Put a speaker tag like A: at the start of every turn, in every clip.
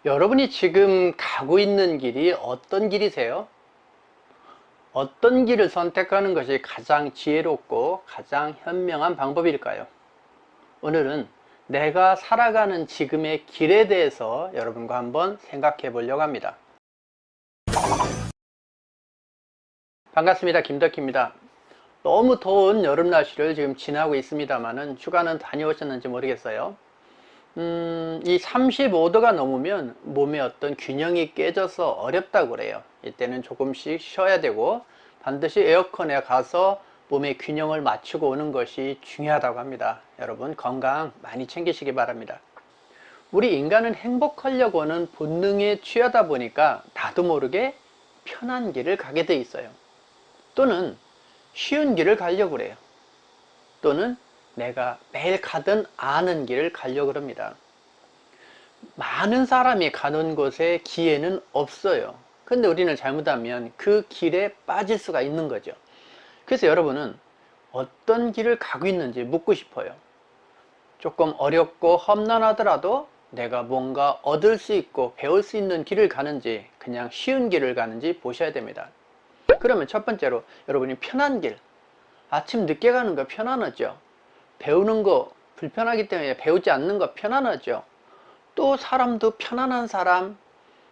A: 여러분이 지금 가고 있는 길이 어떤 길이세요? 어떤 길을 선택하는 것이 가장 지혜롭고 가장 현명한 방법일까요? 오늘은 내가 살아가는 지금의 길에 대해서 여러분과 한번 생각해 보려고 합니다. 반갑습니다. 김덕희입니다. 너무 더운 여름 날씨를 지금 지나고 있습니다만은 휴가는 다녀오셨는지 모르겠어요. 이 35도가 넘으면 몸의 어떤 균형이 깨져서 어렵다고 그래요. 이때는 조금씩 쉬어야 되고 반드시 에어컨에 가서 몸의 균형을 맞추고 오는 것이 중요하다고 합니다. 여러분 건강 많이 챙기시기 바랍니다. 우리 인간은 행복하려고 하는 본능에 취하다 보니까 나도 모르게 편한 길을 가게 돼 있어요. 또는 쉬운 길을 가려고 그래요. 또는 내가 매일 가던 아는 길을 가려고 합니다. 많은 사람이 가는 곳에 기회는 없어요. 근데 우리는 잘못하면 그 길에 빠질 수가 있는 거죠. 그래서 여러분은 어떤 길을 가고 있는지 묻고 싶어요. 조금 어렵고 험난하더라도 내가 뭔가 얻을 수 있고 배울 수 있는 길을 가는지 그냥 쉬운 길을 가는지 보셔야 됩니다. 그러면 첫 번째로 여러분이 편한 길, 아침 늦게 가는 거 편안하죠. 배우는 거 불편하기 때문에 배우지 않는 거 편안하죠. 또 사람도 편안한 사람,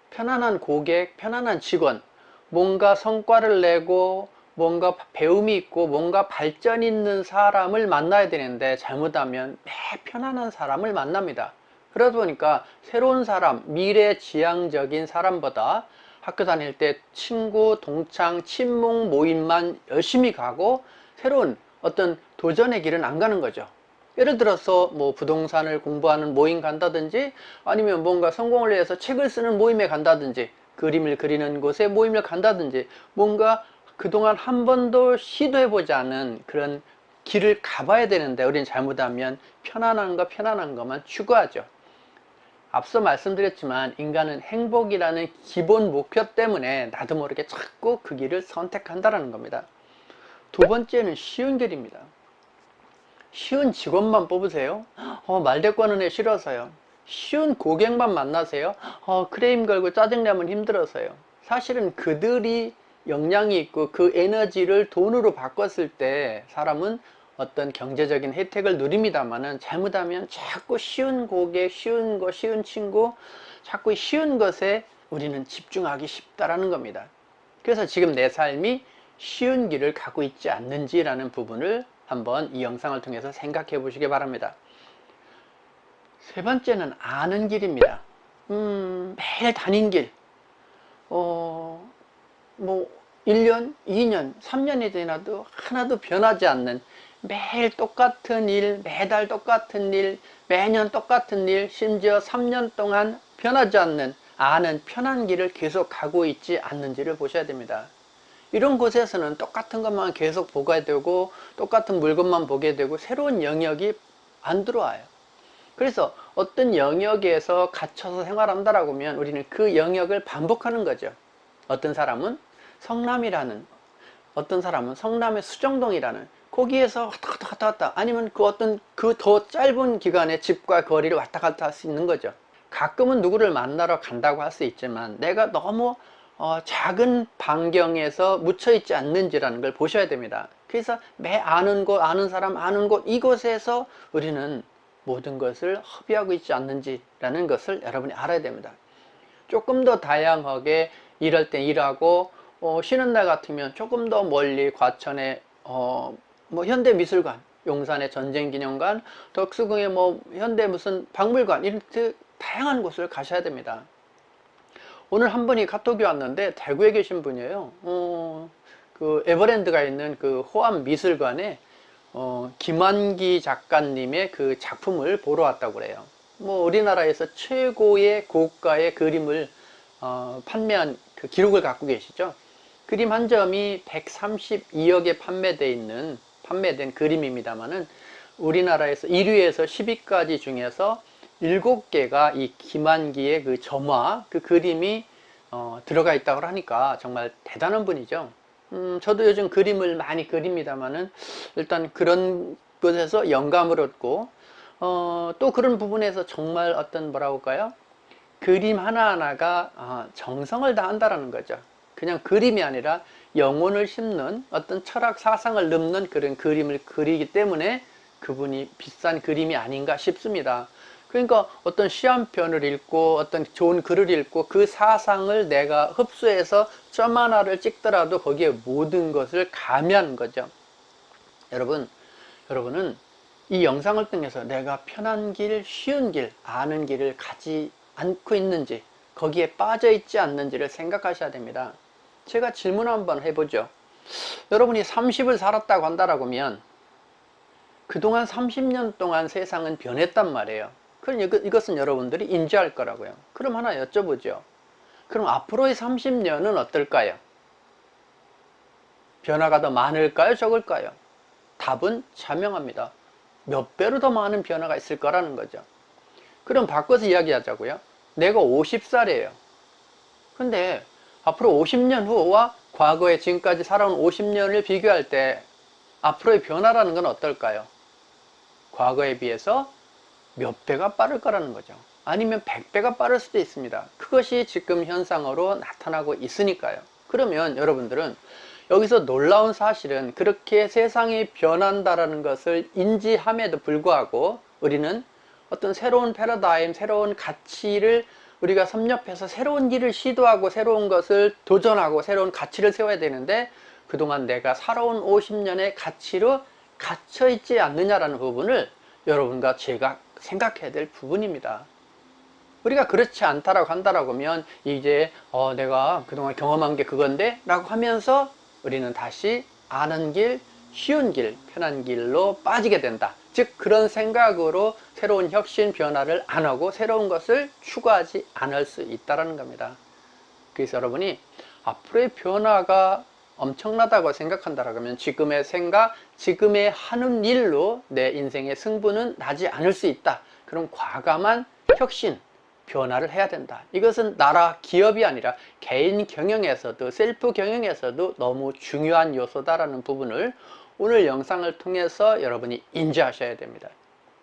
A: 편안한 고객, 편안한 직원, 뭔가 성과를 내고 뭔가 배움이 있고 뭔가 발전 있는 사람을 만나야 되는데 잘못하면 매 편안한 사람을 만납니다. 그러다 보니까 새로운 사람, 미래지향적인 사람보다 학교 다닐 때 친구, 동창, 친목 모임만 열심히 가고 새로운 어떤 도전의 길은 안 가는 거죠. 예를 들어서 뭐 부동산을 공부하는 모임 간다든지 아니면 뭔가 성공을 위해서 책을 쓰는 모임에 간다든지 그림을 그리는 곳에 모임을 간다든지 뭔가 그동안 한 번도 시도해보지 않은 그런 길을 가봐야 되는데 우리는 잘못하면 편안한 것만 추구하죠. 앞서 말씀드렸지만 인간은 행복이라는 기본 목표 때문에 나도 모르게 자꾸 그 길을 선택한다는 겁니다. 두 번째는 쉬운 길입니다. 쉬운 직원만 뽑으세요? 말대꾸하는 애 싫어서요. 쉬운 고객만 만나세요? 크레임 걸고 짜증내면 힘들어서요. 사실은 그들이 역량이 있고 그 에너지를 돈으로 바꿨을 때 사람은 어떤 경제적인 혜택을 누립니다만은 잘못하면 자꾸 쉬운 고객, 쉬운 거, 쉬운 친구, 자꾸 쉬운 것에 우리는 집중하기 쉽다라는 겁니다. 그래서 지금 내 삶이 쉬운 길을 가고 있지 않는지라는 부분을 한번 이 영상을 통해서 생각해 보시기 바랍니다. 세 번째는 아는 길입니다. 매일 다닌 길. 뭐 1년, 2년, 3년이 지나도 하나도 변하지 않는 매일 똑같은 일, 매달 똑같은 일, 매년 똑같은 일, 심지어 3년 동안 변하지 않는 아는 편한 길을 계속 가고 있지 않는지를 보셔야 됩니다. 이런 곳에서는 똑같은 것만 계속 보게 되고 똑같은 물건만 보게 되고 새로운 영역이 안 들어와요. 그래서 어떤 영역에서 갇혀서 생활한다라고 하면 우리는 그 영역을 반복하는 거죠. 어떤 사람은 성남이라는, 어떤 사람은 성남의 수정동이라는, 거기에서 왔다 갔다 아니면 그 어떤 그 더 짧은 기간에 집과 거리를 왔다 갔다 할 수 있는 거죠. 가끔은 누구를 만나러 간다고 할 수 있지만 내가 너무 작은 반경에서 묻혀 있지 않는지라는 걸 보셔야 됩니다. 그래서 매 아는 곳, 아는 사람, 아는 곳, 이곳에서 우리는 모든 것을 허비하고 있지 않는지라는 것을 여러분이 알아야 됩니다. 조금 더 다양하게 일할 때 일하고 쉬는 날 같으면 조금 더 멀리 과천에 뭐 현대미술관, 용산의 전쟁기념관, 덕수궁의 뭐 현대 무슨 박물관 이렇게 다양한 곳을 가셔야 됩니다. 오늘 한 분이 카톡이 왔는데 대구에 계신 분이에요. 그 에버랜드가 있는 그 호암미술관에 김한기 작가님의 그 작품을 보러 왔다고 그래요. 뭐 우리나라에서 최고의 고가의 그림을 판매한 그 기록을 갖고 계시죠. 그림 한 점이 132억에 판매된 그림입니다만은 우리나라에서 1위에서 10위까지 중에서 7개가 이 김한기의 그 점화, 그 그림이 들어가 있다고 하니까 정말 대단한 분이죠. 저도 요즘 그림을 많이 그립니다만은 일단 그런 곳에서 영감을 얻고 또 그런 부분에서 정말 어떤 뭐라고 할까요? 그림 하나하나가 정성을 다한다라는 거죠. 그냥 그림이 아니라 영혼을 심는 어떤 철학 사상을 넣는 그런 그림을 그리기 때문에 그분이 비싼 그림이 아닌가 싶습니다. 그러니까 어떤 시 한 편을 읽고 어떤 좋은 글을 읽고 그 사상을 내가 흡수해서 점 하나를 찍더라도 거기에 모든 것을 가미하는 거죠. 여러분은 이 영상을 통해서 내가 편한 길, 쉬운 길, 아는 길을 가지 않고 있는지, 거기에 빠져 있지 않는지를 생각하셔야 됩니다. 제가 질문 한번 해보죠. 여러분이 30을 살았다고 한다라고 하면 그동안 30년 동안 세상은 변했단 말이에요. 그럼 이것은 여러분들이 인지할 거라고요. 그럼 하나 여쭤보죠. 그럼 앞으로의 30년은 어떨까요? 변화가 더 많을까요? 적을까요? 답은 자명합니다. 몇 배로 더 많은 변화가 있을 거라는 거죠. 그럼 바꿔서 이야기하자고요. 내가 50살이에요. 근데 앞으로 50년 후와 과거에 지금까지 살아온 50년을 비교할 때 앞으로의 변화라는 건 어떨까요? 과거에 비해서 몇 배가 빠를 거라는 거죠. 아니면 100배가 빠를 수도 있습니다. 그것이 지금 현상으로 나타나고 있으니까요. 그러면 여러분들은 여기서 놀라운 사실은 그렇게 세상이 변한다라는 것을 인지함에도 불구하고 우리는 어떤 새로운 패러다임, 새로운 가치를 우리가 섭렵해서 새로운 길을 시도하고 새로운 것을 도전하고 새로운 가치를 세워야 되는데 그동안 내가 살아온 50년의 가치로 갇혀있지 않느냐라는 부분을 여러분과 제가 생각해야 될 부분입니다. 우리가 그렇지 않다라고 한다라고 하면 이제 내가 그동안 경험한 게 그건데 라고 하면서 우리는 다시 아는 길, 쉬운 길, 편한 길로 빠지게 된다. 즉 그런 생각으로 새로운 혁신 변화를 안 하고 새로운 것을 추구하지 않을 수 있다는 겁니다. 그래서 여러분이 앞으로의 변화가 엄청나다고 생각한다라고 하면 지금의 생각, 지금의 하는 일로 내 인생의 승부는 나지 않을 수 있다. 그럼 과감한 혁신, 변화를 해야 된다. 이것은 나라, 기업이 아니라 개인 경영에서도 셀프 경영에서도 너무 중요한 요소다라는 부분을 오늘 영상을 통해서 여러분이 인지하셔야 됩니다.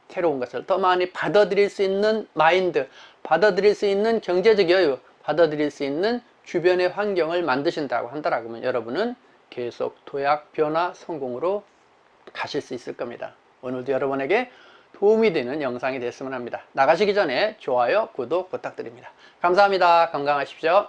A: 새로운 것을 더 많이 받아들일 수 있는 마인드, 받아들일 수 있는 경제적 여유, 받아들일 수 있는 주변의 환경을 만드신다고 한다라고 하면 여러분은 계속 도약, 변화, 성공으로 가실 수 있을 겁니다. 오늘도 여러분에게 도움이 되는 영상이 됐으면 합니다. 나가시기 전에 좋아요, 구독 부탁드립니다. 감사합니다. 건강하십시오.